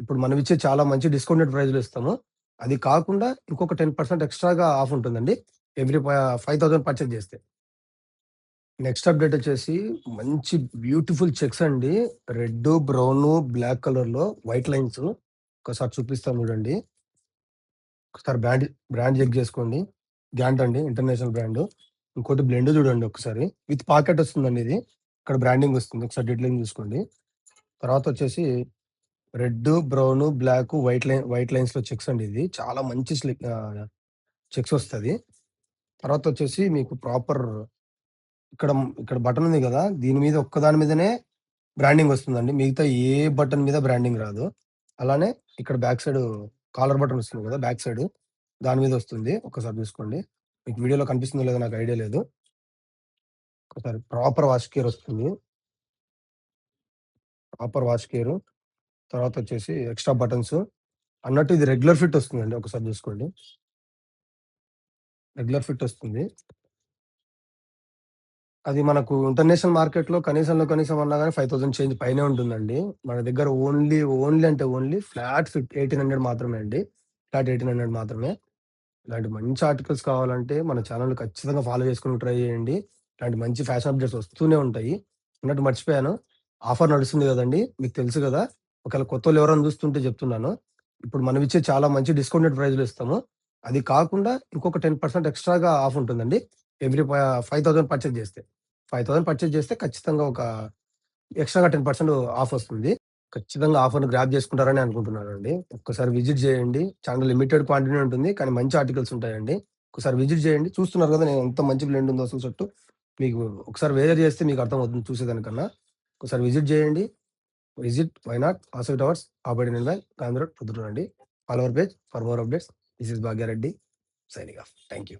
ఇప్పుడు మనమిచ్చే చాలా మంచి డిస్కౌంటెడ్ ప్రైస్‌లో ఇస్తాము. అది కాకుండా ఇంకొక 10% ఎక్స్‌ట్రాగా ఆఫ్ ఉంటుందండి. ఎవ్రీ 5000 పర్చేజ్ చేస్తే. నెక్స్ట్ అప్‌డేట్ వచ్చేసి మంచి బ్యూటిఫుల్ చెక్స్ అండి. రెడ్డు, బ్రౌను, బ్లాక్ కలర్‌లో వైట్ లైన్స్. ఒకసారి చూపిస్తాను చూడండి. ఒకసారి బ్రాండ్ చెక్ చేసుకోండి. గ్యాంట్ అండి ఇంటర్నేషనల్ బ్రాండు. ఇంకోటి బ్లెండ్ చూడండి ఒకసారి. విత్ పాకెట్ వస్తుందండి ఇది. ఇక్కడ బ్రాండింగ్ వస్తుంది. ఒకసారి డీటెయిలింగ్ చూసుకోండి. తర్వాత వచ్చేసి రెడ్డు, బ్రౌను, బ్లాకు, వైట్ లైన్స్‌లో చెక్స్ అండి ఇది. చాలా మంచి చెక్స్ వస్తది. తర్వాతొచ్చేసి మీకు ప్రాపర్ ఇక్కడ ఇక్కడ బటన్ ఉంది గదా! దీని మీద ఒక్కదాని మీదనే బ్రాండింగ్ వస్తుందండి. మిగతా ఏ బటన్ మీద బ్రాండింగ్ రాదు. అలానే ఇక్కడ బ్యాక్ సైడు కాలర్ బటన్ వస్తుంది గదా! బ్యాక్ సైడు దాని మీద వస్తుంది. ఒక్కసారి చూసుకోండి. మీకు వీడియోలో కనిపిస్తుందో లేదో నాకు ఐడియా లేదు. ఒకసారి ప్రాపర్ వాష్ కేర్ వస్తుంది. Proper wash care. తర్వాతొచ్చేసి ఎక్స్‌ట్రా బటన్స్. అన్నట్టు ఇది రెగ్యులర్ ఫిట్ వస్తుందండి. ఒకసారి చూసుకోండి. రెగ్యులర్ ఫిట్ వస్తుంది. అది మనకు ఇంటర్నేషనల్ మార్కెట్‌లో కనీసంలో కనీసం అన్నా గాని 5000 చేంజ్ పైనే ఉంటుందండి. మన దగ్గర ఓన్లీ అంటే ఓన్లీ ఫ్లాట్ ఫిట్ 1800 మాత్రమే అండి. ఫ్లాట్ 1800 మాత్రమే. ఇలాంటి మంచి ఆర్టికల్స్ కావాలంటే మన ఛానెల్‌ని ఖచ్చితంగా ఫాలో చేసుకొని ట్రై చేయండి. ఇలాంటి మంచి ఫ్యాషన్ అప్‌డేట్స్ వస్తూనే ఉంటాయి. అన్నట్టు మర్చిపోయాను. ఆఫర్ నడుస్తుంది గదండీ! మీకు తెలుసు గదా! ఒకవేళ కొత్తోళ్ళు ఎవరైనా చూస్తుంటే చెప్తున్నాను. ఇప్పుడు మనమిచ్చే చాలా మంచి డిస్కౌంటెడ్ ప్రైస్‌లో ఇస్తాము. అది కాకుండా ఇంకొక 10% ఎక్స్‌ట్రాగా ఆఫ్ ఉంటుందండి. ఎవ్రీ 5000 పర్చేజ్ చేస్తే. 5000 పర్చేజ్ చేస్తే ఖచ్చితంగా ఒక ఎక్స్‌ట్రాగా 10% ఆఫ్ వస్తుంది. ఖచ్చితంగా ఆఫర్‌ని గ్రాబ్ చేసుకుంటారని అనుకుంటున్నానండి. ఒక్కసారి విజిట్ చేయండి. చాలా లిమిటెడ్ క్వాంటిటీ ఉంటుంది. కానీ మంచి ఆర్టికల్స్ ఉంటాయండి. ఒకసారి విజిట్ చేయండి. చూస్తున్నారు కదా! నేను ఎంత మంచి బ్లెండ్ ఉందో అసలు షర్టు. మీకు ఒకసారి వేర్ చేస్తే మీకు అర్థమవుతుంది చూసేదానికన్నా. ఒకసారి విజిట్ చేయండి. విజిట్ వై నాట్ ఆసైట్ అవర్స్ ఆబడి నిర్మల్ గాంధీ రోడ్ ప్రొద్దుటూరు అండి. Follow our page for more updates. This is Bhagyareddy signing off. Thank you.